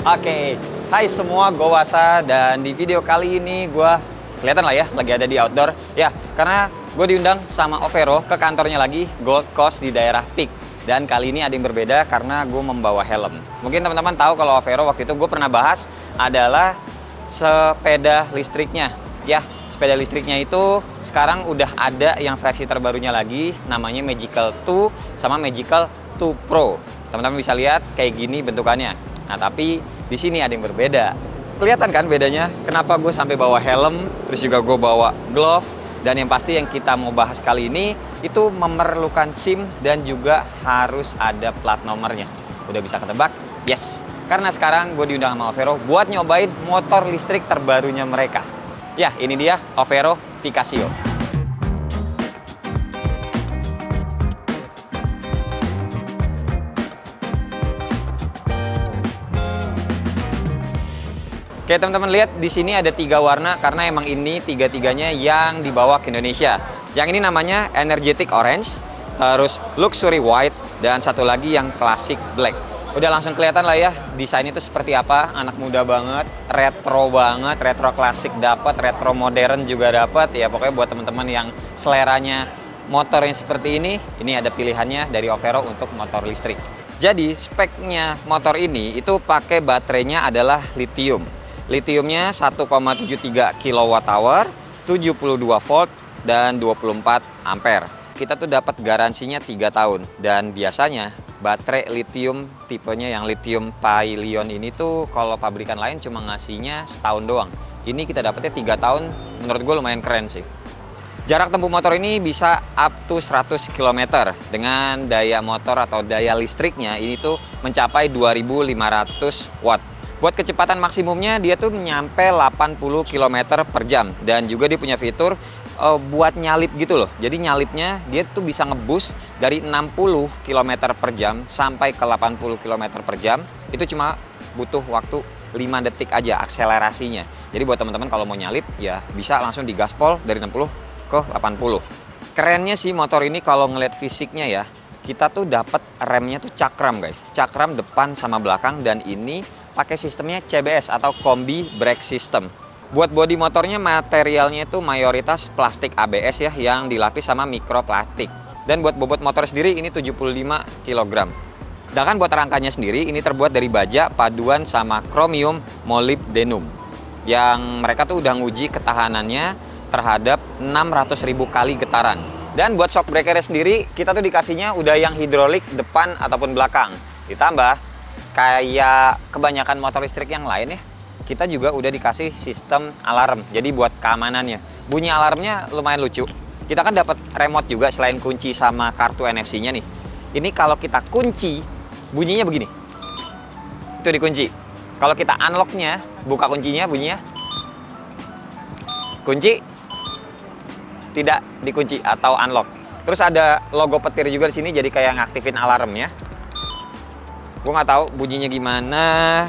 Oke, hai semua, gue Wasa dan di video kali ini gue kelihatan lah ya lagi ada di outdoor ya karena gue diundang sama Overo ke kantornya lagi Gold Coast di daerah Peak. Dan kali ini ada yang berbeda karena gue membawa helm. Mungkin teman-teman tahu kalau Overo waktu itu gue pernah bahas adalah sepeda listriknya ya. Sepeda listriknya itu sekarang udah ada yang versi terbarunya lagi, namanya Magical 2 sama Magical 2 Pro. Teman-teman bisa lihat kayak gini bentukannya. Nah tapi di sini ada yang berbeda. Kelihatan kan bedanya? Kenapa gue sampai bawa helm, terus juga gue bawa glove. Dan yang pasti yang kita mau bahas kali ini itu memerlukan SIM dan juga harus ada plat nomornya. Udah bisa ketebak? Yes. Karena sekarang gue diundang sama Overo buat nyobain motor listrik terbarunya mereka. Ya, ini dia Overo Picasio. Oke teman-teman, lihat di sini ada 3 warna karena emang ini tiga-tiganya yang dibawa ke Indonesia. Yang ini namanya Energetic Orange, terus Luxury White, dan satu lagi yang Classic Black. Udah langsung kelihatan lah ya desain itu seperti apa, anak muda banget, retro klasik dapat, retro modern juga dapat. Ya pokoknya buat teman-teman yang seleranya motor yang seperti ini ada pilihannya dari Overo untuk motor listrik. Jadi speknya motor ini itu pakai baterainya adalah lithium. Litiumnya 1,73 kWh, 72 volt, dan 24 ampere. Kita tuh dapat garansinya 3 tahun. Dan biasanya baterai lithium tipenya yang lithium Paion ini tuh kalau pabrikan lain cuma ngasihnya setahun doang. Ini kita dapetnya 3 tahun, menurut gue lumayan keren sih. Jarak tempuh motor ini bisa up to 100 km. Dengan daya motor atau daya listriknya ini tuh mencapai 2500 watt. Buat kecepatan maksimumnya dia tuh nyampe 80 km per jam. Dan juga dia punya fitur buat nyalip gitu loh. Jadi nyalipnya dia tuh bisa ngeboost dari 60 km per jam sampai ke 80 km per jam. Itu cuma butuh waktu 5 detik aja akselerasinya. Jadi buat teman-teman kalau mau nyalip ya bisa langsung digaspol dari 60 ke 80. Kerennya sih motor ini kalau ngeliat fisiknya ya, kita tuh dapat remnya tuh cakram guys. Cakram depan sama belakang dan ini pakai sistemnya CBS atau Combi Brake System. Buat bodi motornya materialnya itu mayoritas plastik ABS ya yang dilapis sama mikroplastik. Dan buat bobot motor sendiri ini 75 kg. Sedangkan buat rangkanya sendiri ini terbuat dari baja paduan sama kromium molybdenum. Yang mereka tuh udah nguji ketahanannya terhadap 600.000 kali getaran. Dan buat shock breaker sendiri kita tuh dikasihnya udah yang hidrolik depan ataupun belakang. Ditambah kayak kebanyakan motor listrik yang lain ya, kita juga udah dikasih sistem alarm. Jadi buat keamanannya, bunyi alarmnya lumayan lucu. Kita kan dapat remote juga selain kunci sama kartu NFC-nya nih. Ini kalau kita kunci, bunyinya begini. Itu dikunci. Kalau kita unlock-nya, buka kuncinya bunyinya kunci, tidak dikunci atau unlock. Terus ada logo petir juga di sini, jadi kayak ngaktifin alarmnya. Gue nggak tahu bunyinya gimana,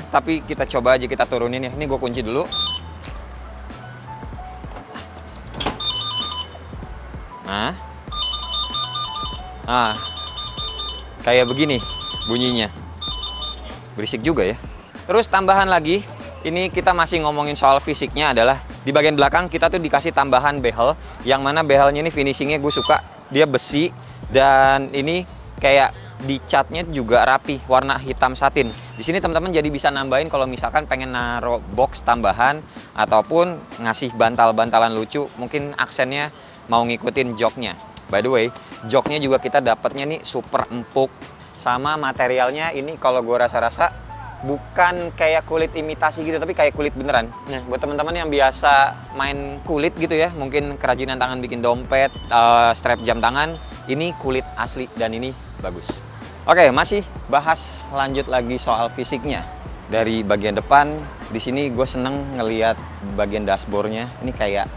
tapi kita coba aja, kita turunin ya. Ini gue kunci dulu. Nah, kayak begini bunyinya. Berisik juga ya. Terus tambahan lagi, ini kita masih ngomongin soal fisiknya adalah di bagian belakang kita tuh dikasih tambahan behel. Yang mana behelnya ini finishingnya gue suka. Dia besi dan ini kayak di catnya juga rapi, warna hitam satin. Di sini teman-teman jadi bisa nambahin kalau misalkan pengen naruh box tambahan ataupun ngasih bantal-bantalan lucu, mungkin aksennya mau ngikutin joknya. By the way, joknya juga kita dapatnya nih super empuk, sama materialnya ini kalau gue rasa-rasa bukan kayak kulit imitasi gitu, tapi kayak kulit beneran. Nah, buat teman-teman yang biasa main kulit gitu ya, mungkin kerajinan tangan bikin dompet, strap jam tangan, ini kulit asli dan ini bagus. Oke, masih bahas lanjut lagi soal fisiknya. Dari bagian depan, di sini gue seneng ngelihat bagian dashboardnya. Ini kayak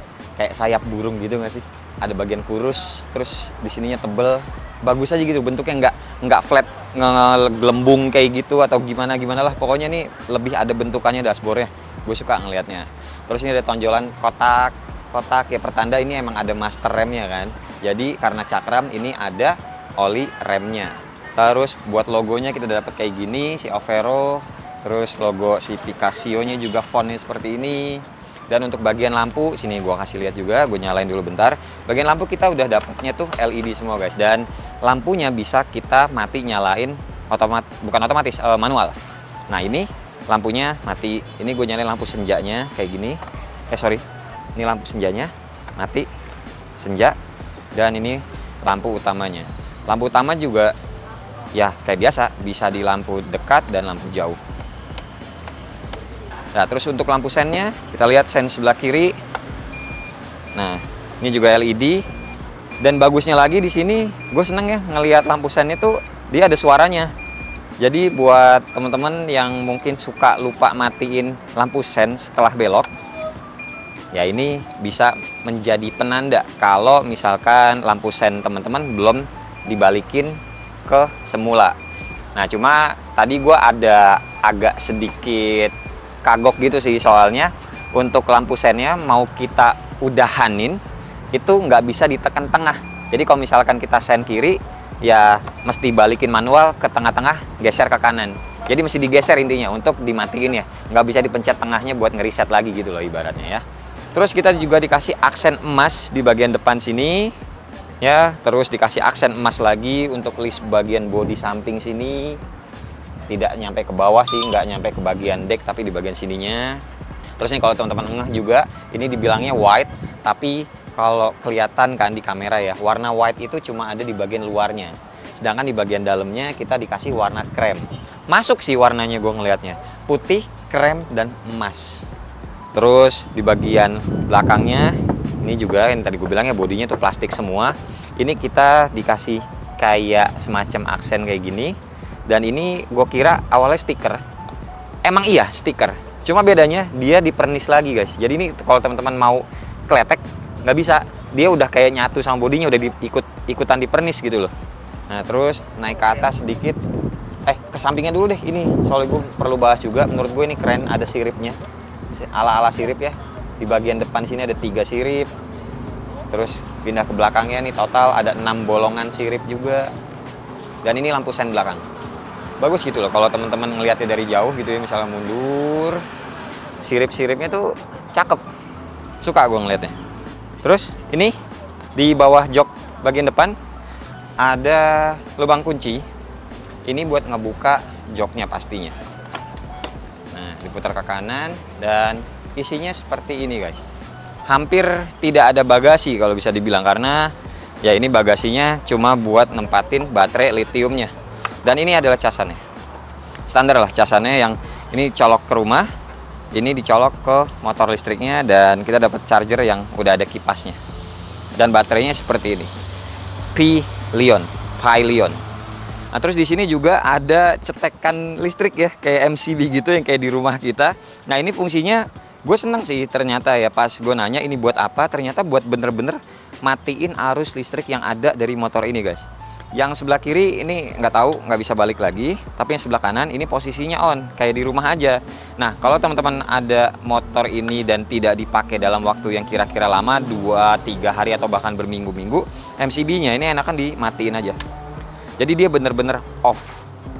sayap burung gitu nggak sih? Ada bagian kurus, terus di sininya tebel. Bagus aja gitu, bentuknya nggak flat, ngelembung kayak gitu atau gimana lah. Pokoknya nih lebih ada bentukannya dashboardnya. Gue suka ngelihatnya. Terus ini ada tonjolan kotak ya, pertanda ini emang ada master remnya kan. Jadi karena cakram ini ada oli remnya. Terus buat logonya kita dapat kayak gini, si Overo Terus logo si Picasso-nya juga fontnya seperti ini. Dan untuk bagian lampu, sini gua kasih lihat juga, gue nyalain dulu bentar. Bagian lampu kita udah dapatnya tuh LED semua guys. Dan lampunya bisa kita mati nyalain bukan otomatis, manual. Nah ini lampunya mati. Ini gue nyalain lampu senjanya kayak gini. Ini lampu senjanya mati, senja. Dan ini lampu utamanya. Lampu utama juga ya kayak biasa, bisa di lampu dekat dan lampu jauh. Nah, terus untuk lampu sennya, kita lihat sen sebelah kiri. Nah, ini juga LED. Dan bagusnya lagi di sini, gue seneng ya ngelihat lampu sen itu dia ada suaranya. Jadi buat teman-teman yang mungkin suka lupa matiin lampu sen setelah belok, ya ini bisa menjadi penanda kalau misalkan lampu sen teman-teman belum dibalikin ke semula. Nah, cuma tadi gue ada agak sedikit kagok gitu sih, soalnya untuk lampu sennya mau kita udahanin itu nggak bisa ditekan tengah. Jadi kalau misalkan kita sen kiri ya mesti balikin manual ke tengah-tengah, geser ke kanan. Jadi mesti digeser intinya untuk dimatiin ya, nggak bisa dipencet tengahnya buat ngeriset lagi gitu loh ibaratnya ya. Terus kita juga dikasih aksen emas di bagian depan sini ya, terus dikasih aksen emas lagi untuk list bagian bodi samping sini. Tidak nyampe ke bawah sih, nggak nyampe ke bagian deck, tapi di bagian sininya. Terus nih kalau teman-teman ngeh juga, ini dibilangnya white, tapi kalau kelihatan kan di kamera ya, warna white itu cuma ada di bagian luarnya. Sedangkan di bagian dalamnya kita dikasih warna krem. Masuk sih warnanya gue ngelihatnya, putih, krem, dan emas. Terus di bagian belakangnya, ini juga yang tadi gue bilangnya bodinya tuh plastik semua. Ini kita dikasih kayak semacam aksen kayak gini. Dan ini gue kira awalnya stiker. Emang iya stiker. Cuma bedanya dia dipernis lagi guys. Jadi ini kalau teman-teman mau kletek nggak bisa. Dia udah kayak nyatu sama bodinya, udah ikutan dipernis gitu loh. Nah terus naik ke atas sedikit. Ke sampingnya dulu deh ini. Soalnya gue perlu bahas juga. Menurut gue ini keren, ada siripnya. Ala-ala sirip ya. Di bagian depan sini ada 3 sirip. Terus pindah ke belakangnya nih total ada 6 bolongan sirip juga. Dan ini lampu sen belakang. Bagus gitu loh kalau teman-teman ngelihatnya dari jauh gitu ya, misalnya mundur, sirip-siripnya tuh cakep, suka gue ngelihatnya. Terus ini di bawah jok bagian depan ada lubang kunci, ini buat ngebuka joknya pastinya. Nah diputar ke kanan dan isinya seperti ini guys. Hampir tidak ada bagasi kalau bisa dibilang, karena ya ini bagasinya cuma buat nempatin baterai litiumnya. Dan ini adalah casannya, standar lah casannya, yang ini colok ke rumah, ini dicolok ke motor listriknya, dan kita dapat charger yang udah ada kipasnya. Dan baterainya seperti ini, Pi-Lion. Nah terus di sini juga ada cetekan listrik ya, kayak MCB gitu yang kayak di rumah kita. Nah ini fungsinya gue seneng sih ternyata ya, pas gue nanya ini buat apa, ternyata buat bener-bener matiin arus listrik yang ada dari motor ini guys. Yang sebelah kiri ini nggak tahu, nggak bisa balik lagi, tapi yang sebelah kanan ini posisinya on, kayak di rumah aja. Nah kalau teman-teman ada motor ini dan tidak dipakai dalam waktu yang kira-kira lama, 2-3 hari atau bahkan berminggu-minggu, MCB-nya ini enakan dimatiin aja. Jadi dia bener-bener off.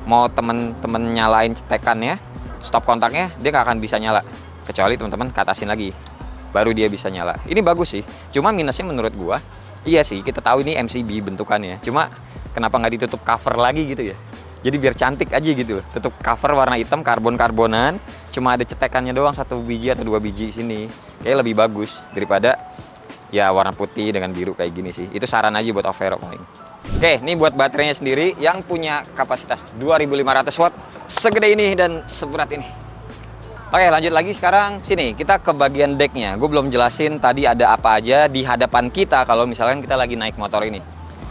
Mau temen-temen nyalain cetekannya, stop kontaknya, dia nggak akan bisa nyala. Kecuali teman-teman katasin lagi, baru dia bisa nyala. Ini bagus sih, cuma minusnya menurut gua, iya sih kita tahu ini MCB bentukannya, cuma kenapa nggak ditutup cover lagi gitu ya? Jadi biar cantik aja gitu loh. Tutup cover warna hitam karbon-karbonan, cuma ada cetekannya doang 1 biji atau 2 biji sini. Kayak lebih bagus daripada ya warna putih dengan biru kayak gini sih. Itu saran aja buat Overo paling. Oke, ini buat baterainya sendiri yang punya kapasitas 2500 watt, segede ini dan seberat ini. Oke, lanjut lagi sekarang sini kita ke bagian decknya. Gue belum jelasin tadi ada apa aja di hadapan kita kalau misalkan kita lagi naik motor ini.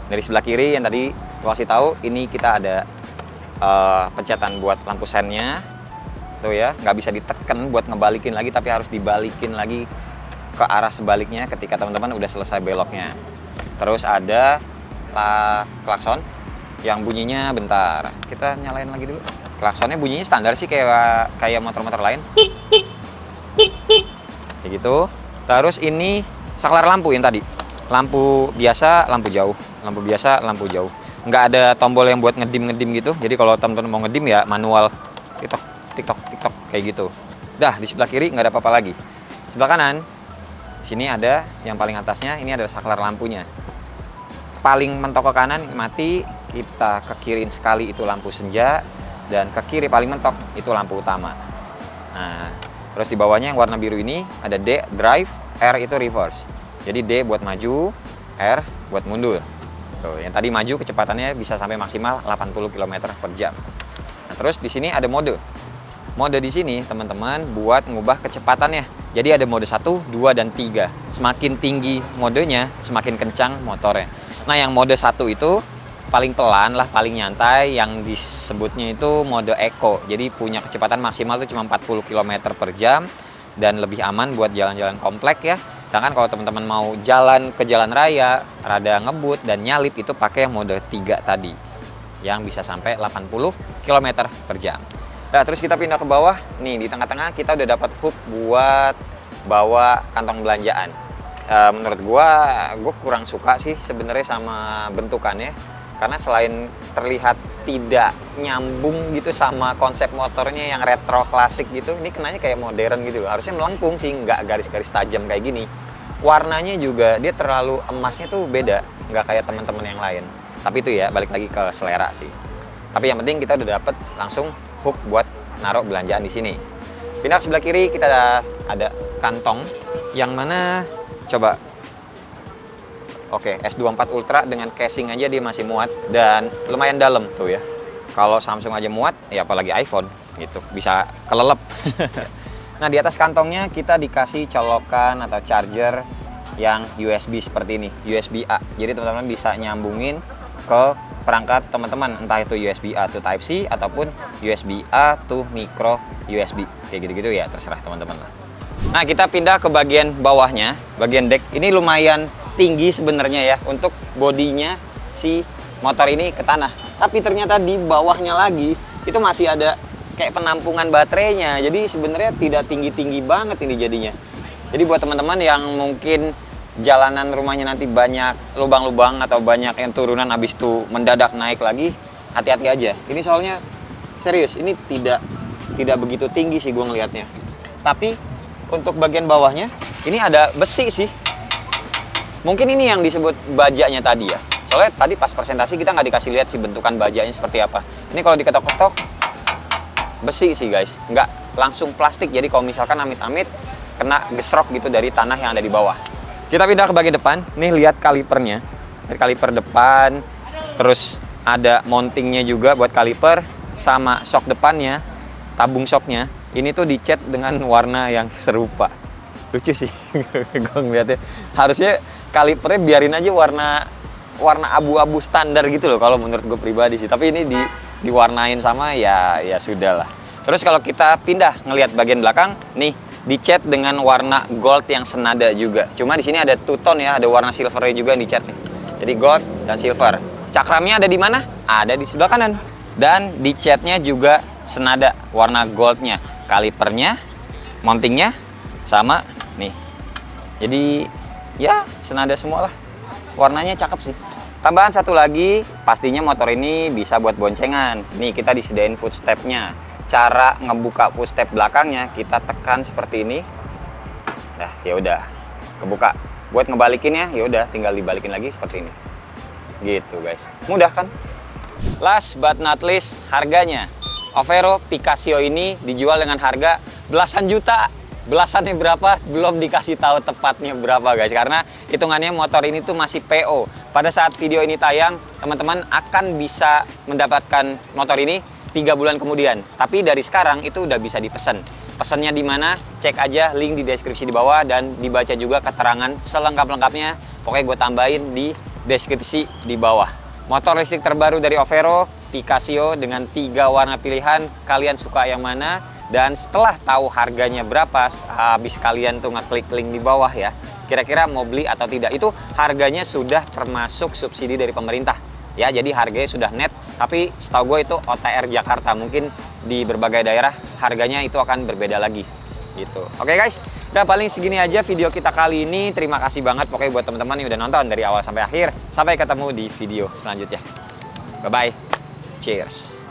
Dari sebelah kiri yang tadi gue kasih tahu, ini kita ada pencetan buat lampu sennya. Tuh ya, nggak bisa ditekan buat ngebalikin lagi, tapi harus dibalikin lagi ke arah sebaliknya ketika teman-teman udah selesai beloknya. Terus ada klakson yang bunyinya bentar. Kita nyalain lagi dulu. Klaksonnya bunyinya standar sih kayak motor-motor lain. Kayak gitu. Terus ini saklar lampu yang tadi. Lampu biasa, lampu jauh. Lampu biasa, lampu jauh. Nggak ada tombol yang buat ngedim-ngedim gitu. Jadi kalau teman-teman mau ngedim ya manual. Kita TikTok kayak gitu. Dah, di sebelah kiri nggak ada apa-apa lagi. Sebelah kanan, di sini ada yang paling atasnya, ini ada saklar lampunya. Paling mentok ke kanan mati, kita ke kiri sekali itu lampu senja, dan ke kiri paling mentok itu lampu utama. Nah, terus di bawahnya yang warna biru ini ada D drive, R itu reverse. Jadi D buat maju, R buat mundur. Tuh, yang tadi maju kecepatannya bisa sampai maksimal 80 km per jam. Nah, terus di sini ada mode. Mode di sini teman-teman buat ngubah kecepatannya. Jadi ada mode 1, 2, dan 3. Semakin tinggi modenya, semakin kencang motornya. Nah, yang mode 1 itu paling pelan lah, paling nyantai. Yang disebutnya itu mode eco. Jadi punya kecepatan maksimal itu cuma 40 km per jam dan lebih aman buat jalan-jalan komplek ya. Sedangkan kalau teman-teman mau jalan ke jalan raya, rada ngebut dan nyalip, itu pakai yang mode 3 tadi. Yang bisa sampai 80 km per jam. Nah, terus kita pindah ke bawah. Nih, di tengah-tengah kita udah dapat hook buat bawa kantong belanjaan. Menurut gua kurang suka sih sebenarnya sama bentukannya. Karena selain terlihat tidak nyambung gitu sama konsep motornya yang retro klasik gitu, ini kenanya kayak modern gitu. Harusnya melengkung sih, nggak garis-garis tajam kayak gini. Warnanya juga dia terlalu emasnya tuh beda, nggak kayak teman-teman yang lain. Tapi itu ya balik lagi ke selera sih. Tapi yang penting kita udah dapet langsung hook buat naruh belanjaan di sini. Pindah ke sebelah kiri kita ada kantong yang mana coba. Oke, S24 Ultra dengan casing aja dia masih muat dan lumayan dalam tuh ya. Kalau Samsung aja muat, ya apalagi iPhone gitu, bisa kelelep. Nah, di atas kantongnya kita dikasih colokan atau charger yang USB seperti ini, USB A. Jadi teman-teman bisa nyambungin ke perangkat teman-teman, entah itu USB A to Type C ataupun USB A to micro USB. Kayak gitu-gitu ya, terserah teman-teman lah. Nah, kita pindah ke bagian bawahnya, bagian deck. Ini lumayan tinggi sebenarnya ya untuk bodinya si motor ini ke tanah. Tapi ternyata di bawahnya lagi itu masih ada kayak penampungan baterainya. Jadi sebenarnya tidak tinggi-tinggi banget ini jadinya. Jadi buat teman-teman yang mungkin jalanan rumahnya nanti banyak lubang-lubang atau banyak yang turunan habis itu mendadak naik lagi, hati-hati aja. Ini soalnya serius, ini tidak begitu tinggi sih gue ngelihatnya. Tapi untuk bagian bawahnya ini ada besi sih. Mungkin ini yang disebut bajanya tadi ya. Soalnya tadi pas presentasi kita nggak dikasih lihat sih bentukan bajanya seperti apa. Ini kalau diketok-ketok besi sih guys, nggak langsung plastik. Jadi kalau misalkan amit-amit kena gesrok gitu dari tanah yang ada di bawah. Kita pindah ke bagian depan. Nih lihat kalipernya. Dari kaliper depan, terus ada mountingnya juga buat kaliper sama shock depannya, tabung shocknya. Ini tuh dicat dengan warna yang serupa. Lucu sih gue ngeliatnya. Harusnya kalipernya biarin aja warna abu-abu standar gitu loh kalau menurut gue pribadi sih. Tapi ini diwarnain sama ya sudah lah. Terus kalau kita pindah ngelihat bagian belakang, nih dicat dengan warna gold yang senada juga. Cuma di sini ada two tone ya, ada warna silvernya juga yang dicat nih. Jadi gold dan silver. Cakramnya ada di mana? Ada di sebelah kanan. Dan dicatnya juga senada warna goldnya. Kalipernya, mountingnya sama nih. Jadi ya senada semua lah. Warnanya cakep sih. Tambahan satu lagi, pastinya motor ini bisa buat boncengan. Nih kita disediain footstepnya. Cara ngebuka footstep belakangnya kita tekan seperti ini. Nah, ya udah kebuka. Buat ngebalikinnya ya udah tinggal dibalikin lagi seperti ini. Gitu guys. Mudah kan? Last but not least, harganya. Overo Picasso ini dijual dengan harga belasan juta. Belasannya berapa? Belum dikasih tahu tepatnya berapa guys. Karena hitungannya motor ini tuh masih PO. Pada saat video ini tayang, teman-teman akan bisa mendapatkan motor ini 3 bulan kemudian. Tapi dari sekarang itu udah bisa dipesan. Pesannya di mana? Cek aja link di deskripsi di bawah dan dibaca juga keterangan selengkap-lengkapnya. Pokoknya gue tambahin di deskripsi di bawah. Motor listrik terbaru dari Overo Picasso dengan 3 warna pilihan. Kalian suka yang mana? Dan setelah tahu harganya berapa, habis kalian tuh ngeklik link di bawah ya, kira-kira mau beli atau tidak. Itu harganya sudah termasuk subsidi dari pemerintah. Ya, jadi harganya sudah net, tapi setahu gue itu OTR Jakarta. Mungkin di berbagai daerah harganya itu akan berbeda lagi. Gitu. Oke guys, udah paling segini aja video kita kali ini. Terima kasih banget pokoknya buat teman-teman yang udah nonton dari awal sampai akhir. Sampai ketemu di video selanjutnya. Bye-bye. Cheers.